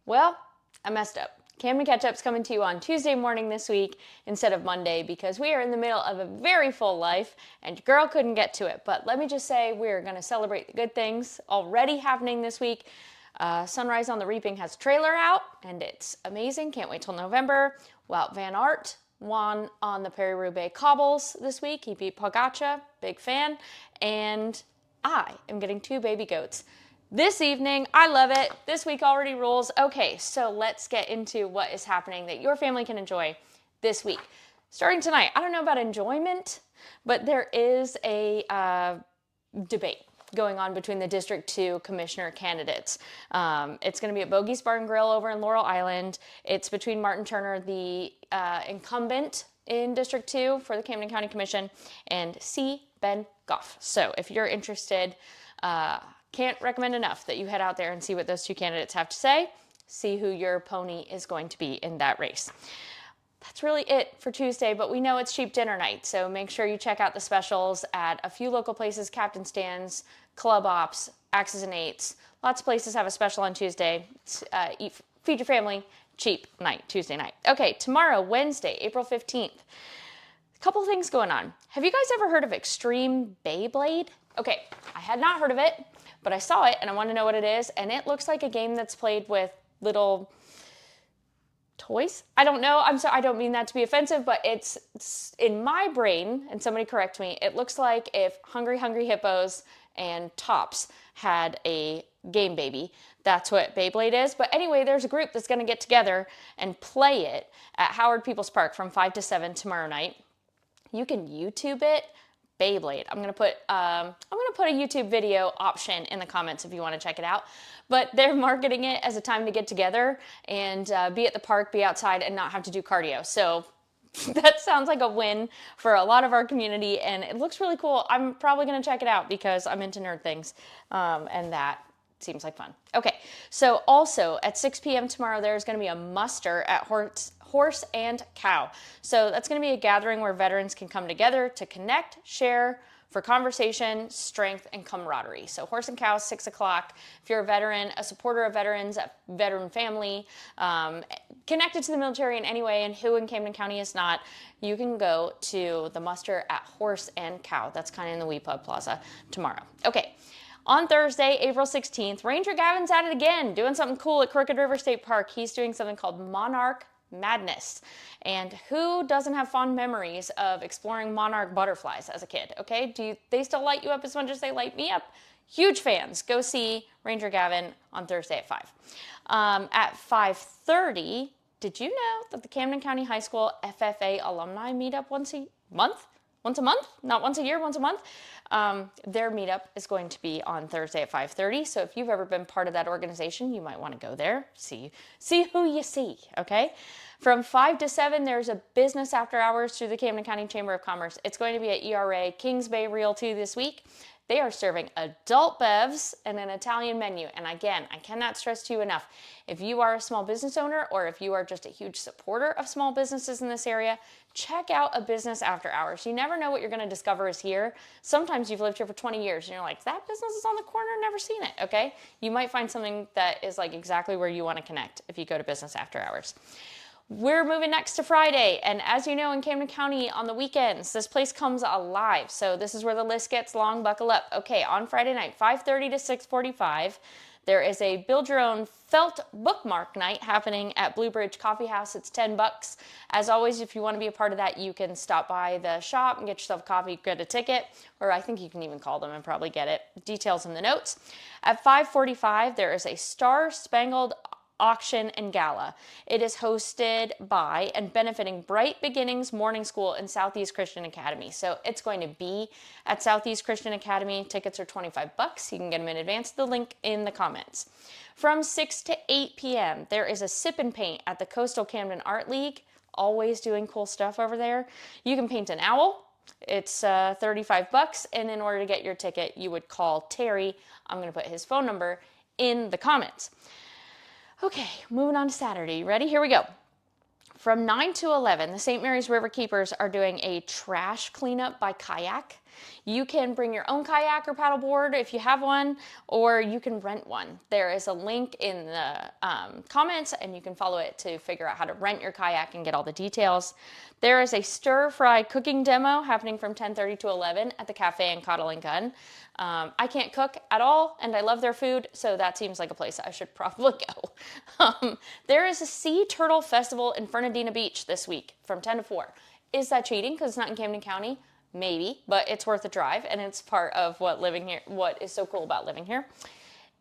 Well, I messed up. Camden Catch-Up's coming to you on Tuesday morning this week instead of Monday because we are in the middle of a very full life and your girl couldn't get to it. But let me just say we're going to celebrate the good things already happening this week. Sunrise on the Reaping has a trailer out and it's amazing. Can't wait till November. Wout Van Aert won on the Paris-Roubaix cobbles this week. He beat Pogačar, big fan. And I am getting 2 baby goats this evening. I love it. This week already rules. Okay, so let's get into what is happening that your family can enjoy this week. Starting tonight, I don't know about enjoyment, but there is a debate going on between the District 2 commissioner candidates. It's going to be at Bogey's Bar and Grille over in Laurel Island. It's between Martin Turner, the incumbent in District 2 for the Camden County Commission, and C. Ben Goff. So if you're interested, can't recommend enough that you head out there and see what those 2 candidates have to say, see who your pony is going to be in that race. That's really it for Tuesday, but we know it's cheap dinner night, so make sure you check out the specials at a few local places, Captain Stan's, Club Ops, Axes and Eights. Lots of places have a special on Tuesday. Feed your family, cheap night, Tuesday night. Okay, tomorrow, Wednesday, April 15th. A couple things going on. Have you guys ever heard of Xtreme Beyblade? Okay, I had not heard of it, but I saw it and I want to know what it is, and it looks like a game that's played with little toys? I don't know. I'm sorry, I don't mean that to be offensive, but it's in my brain, and somebody correct me, it looks like if Hungry Hungry Hippos and Tops had a game baby. That's what Beyblade is. But anyway, there's a group that's going to get together and play it at Howard Peoples Park from 5 to 7 tomorrow night. You can YouTube it. Beyblade. I'm gonna put a YouTube video option in the comments if you want to check it out. But they're marketing it as a time to get together and be at the park, be outside, and not have to do cardio. So that sounds like a win for a lot of our community, and it looks really cool. I'm probably gonna check it out because I'm into nerd things, and that seems like fun. Okay, so also at 6 p.m. tomorrow, there's gonna be a muster at Horse and Cow. So that's going to be a gathering where veterans can come together to connect, share, for conversation, strength, and camaraderie. So Horse and Cow, 6 o'clock. If you're a veteran, a supporter of veterans, a veteran family, connected to the military in any way, and who in Camden County is not, you can go to the muster at Horse and Cow. That's kind of in the Wee Pub Plaza tomorrow. Okay. On Thursday, April 16th, Ranger Gavin's at it again, doing something cool at Crooked River State Park. He's doing something called Monarch Madness. And who doesn't have fond memories of exploring monarch butterflies as a kid? Okay, do they still light you up as much as they light me up? Huge fans. Go see Ranger Gavin on Thursday at 5. At 5:30, did you know that the Camden County High School FFA alumni meet up once a month? Once a month? Not once a year, once a month. Their meetup is going to be on Thursday at 5:30. So if you've ever been part of that organization, you might want to go there, see who you see, okay? From 5 to 7, there's a business after hours through the Camden County Chamber of Commerce. It's going to be at ERA Kings Bay Realty this week. They are serving adult bevs and an Italian menu. And again, I cannot stress to you enough, if you are a small business owner or if you are just a huge supporter of small businesses in this area, check out a business after hours. You never know what you're going to discover is here. Sometimes you've lived here for 20 years and you're like, that business is on the corner, never seen it, okay? You might find something that is like exactly where you want to connect if you go to business after hours. We're moving next to Friday, and as you know, in Camden County on the weekends, this place comes alive. So this is where the list gets long, buckle up. Okay, on Friday night, 5:30 to 6:45, there is a build your own felt bookmark night happening at Blue Bridge CoffeeHouse. It's $10. As always, if you want to be a part of that, you can stop by the shop and get yourself coffee, get a ticket, or I think you can even call them and probably get it. Details in the notes. At 5:45, there is a Star Spangled Auction and Gala. It is hosted by and benefiting Bright Beginnings Morning School and Southeast Christian Academy. So it's going to be at Southeast Christian Academy. Tickets are $25. You can get them in advance. The link in the comments. From 6 to 8 p.m., there is a sip and paint at the Coastal Camden Art League. Always doing cool stuff over there. You can paint an owl. It's $35, and in order to get your ticket, you would call Terry. I'm going to put his phone number in the comments. Okay, moving on to Saturday. You ready? Here we go. From 9 to 11, the St. Mary's River Keepers are doing a trash cleanup by kayak. You can bring your own kayak or paddleboard if you have one, or you can rent one. There is a link in the comments, and you can follow it to figure out how to rent your kayak and get all the details. There is a stir-fry cooking demo happening from 10:30 to 11 at the Cafe and Cottle and Gun. I can't cook at all, and I love their food, so that seems like a place I should probably go. There is a Sea Turtle Festival in Fernandina Beach this week from 10 to 4. Is that cheating because it's not in Camden County? Maybe, but it's worth a drive, and it's part of what is so cool about living here.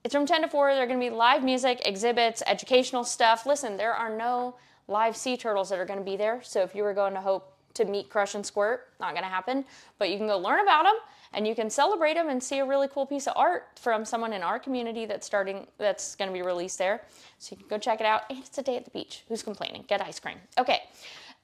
It's from 10 to 4. There are going to be live music, exhibits, educational stuff. Listen, there are no live sea turtles that are going to be there, so if you were going to hope to meet, crush, and squirt, not going to happen, but you can go learn about them, and you can celebrate them and see a really cool piece of art from someone in our community that's going to be released there. So you can go check it out, and it's a day at the beach. Who's complaining? Get ice cream. Okay.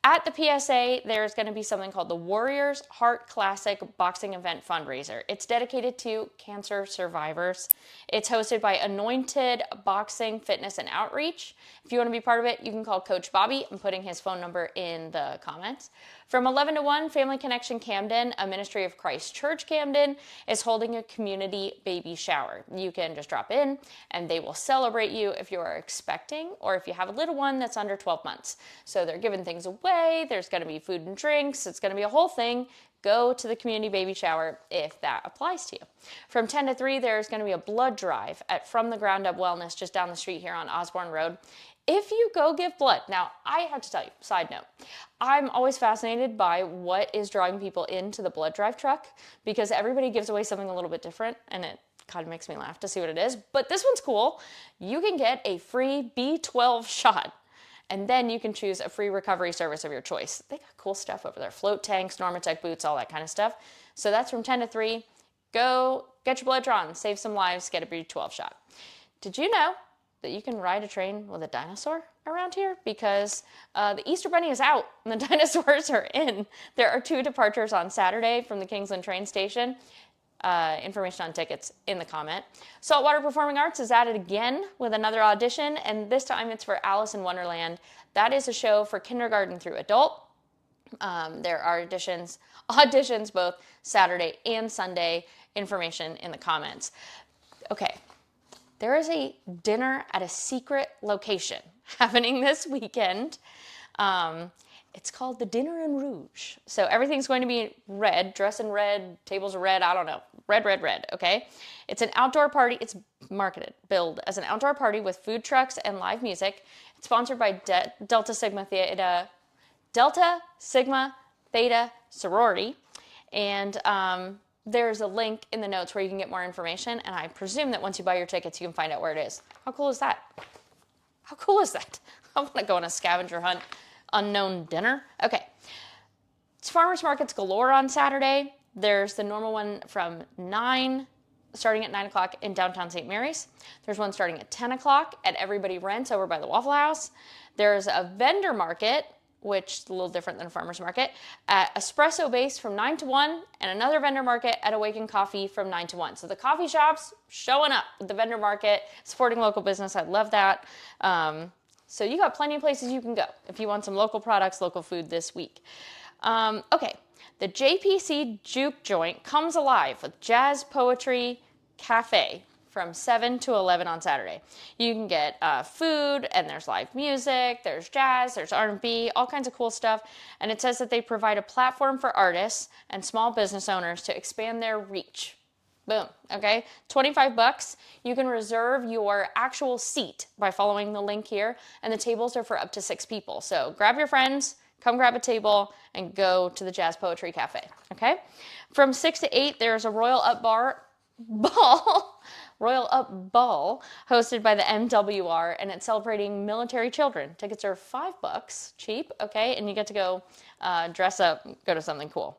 At the PSA, there's going to be something called the Warriors Heart Classic Boxing Event Fundraiser. It's dedicated to cancer survivors. It's hosted by Anointed Boxing, Fitness, and Outreach. If you want to be part of it, you can call Coach Bobby. I'm putting his phone number in the comments. From 11 to 1, Family Connection Camden, a ministry of Christ Church Camden, is holding a community baby shower. You can just drop in, and they will celebrate you if you are expecting or if you have a little one that's under 12 months. So they're giving things away. There's going to be food and drinks. It's going to be a whole thing. Go to the community baby shower if that applies to you. From 10 to 3, there's going to be a blood drive at From the Ground Up Wellness just down the street here on Osborne Road. If you go give blood, now I have to tell you, side note, I'm always fascinated by what is drawing people into the blood drive truck because everybody gives away something a little bit different, and it kind of makes me laugh to see what it is. But this one's cool. You can get a free B12 shot, and then you can choose a free recovery service of your choice. They got cool stuff over there. Float tanks, Normatec boots, all that kind of stuff. So that's from 10 to 3. Go get your blood drawn, save some lives, get a B12 shot. Did you know that you can ride a train with a dinosaur around here? Because the Easter Bunny is out and the dinosaurs are in. There are 2 departures on Saturday from the Kingsland train station. Information on tickets in the comment. Saltwater Performing Arts is at it again with another audition, and this time it's for Alice in Wonderland. That is a show for kindergarten through adult. There are auditions both Saturday and Sunday. Information in the comments. Okay, there is a dinner at a secret location happening this weekend. It's called the Dinner in Rouge. So everything's going to be red, dress in red, tables are red, I don't know. Red, red, red, okay? It's an outdoor party. It's billed as an outdoor party with food trucks and live music. It's sponsored by Delta Sigma Theta sorority. And there's a link in the notes where you can get more information. And I presume that once you buy your tickets, you can find out where it is. How cool is that? How cool is that? I want to go on a scavenger hunt. Unknown dinner. Okay. It's farmers markets galore on Saturday. There's the normal one from 9, starting at 9 o'clock in downtown St. Mary's. There's one starting at 10 o'clock at Everybody Rents over by the Waffle House. There's a vendor market, which is a little different than a farmers market, at Espresso Base from 9 to 1, and another vendor market at Awaken Coffee from 9 to 1. So the coffee shops showing up with the vendor market, supporting local business. I love that. So you got plenty of places you can go if you want some local products, local food this week. Okay, the JPC Juke Joint comes alive with Jazz Poetry Cafe from 7 to 11 on Saturday. You can get food, and there's live music, there's jazz, there's R&B, all kinds of cool stuff. And it says that they provide a platform for artists and small business owners to expand their reach. Boom, okay? $25. You can reserve your actual seat by following the link here, and the tables are for up to 6 people. So grab your friends, come grab a table, and go to the Jazz Poetry Cafe, okay? From 6 to 8, there's a Royal Up Ball hosted by the MWR, and it's celebrating military children. Tickets are $5, cheap, okay? And you get to go dress up, go to something cool.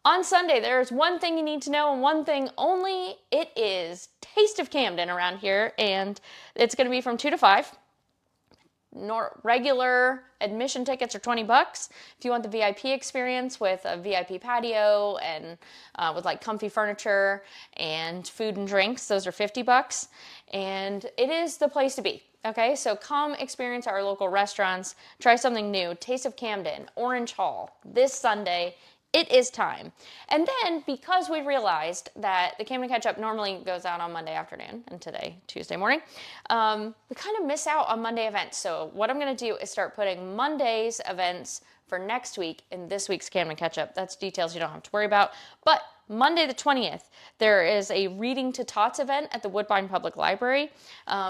On Sunday, there's one thing you need to know and one thing only. It is Taste of Camden around here, and it's going to be from 2 to 5. Regular admission tickets are $20. If you want the VIP experience with a VIP patio and with like comfy furniture and food and drinks, those are $50. And it is the place to be. Okay, so come experience our local restaurants. Try something new. Taste of Camden, Orange Hall, this Sunday it is time. And then, because we realized that the Camden Catch Up normally goes out on Monday afternoon, and today, Tuesday morning, we kind of miss out on Monday events. So what I'm going to do is start putting Monday's events for next week in this week's Camden Catch Up. That's details you don't have to worry about. But Monday the 20th, there is a Reading to Tots event at the Woodbine Public Library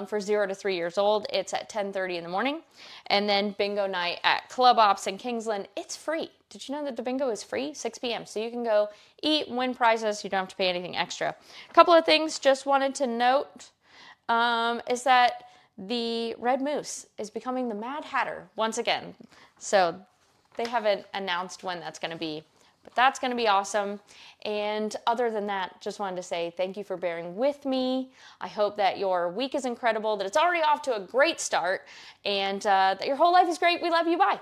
for 0 to 3 years old. It's at 10:30 in the morning. And then bingo night at Club Ops in Kingsland. It's free. Did you know that the bingo is free? 6 p.m. So you can go eat, win prizes. You don't have to pay anything extra. A couple of things just wanted to note is that the Red Moose is becoming the Mad Hatter once again. So they haven't announced when that's going to be, but that's going to be awesome. And other than that, just wanted to say thank you for bearing with me. I hope that your week is incredible, that it's already off to a great start, and that your whole life is great. We love you. Bye.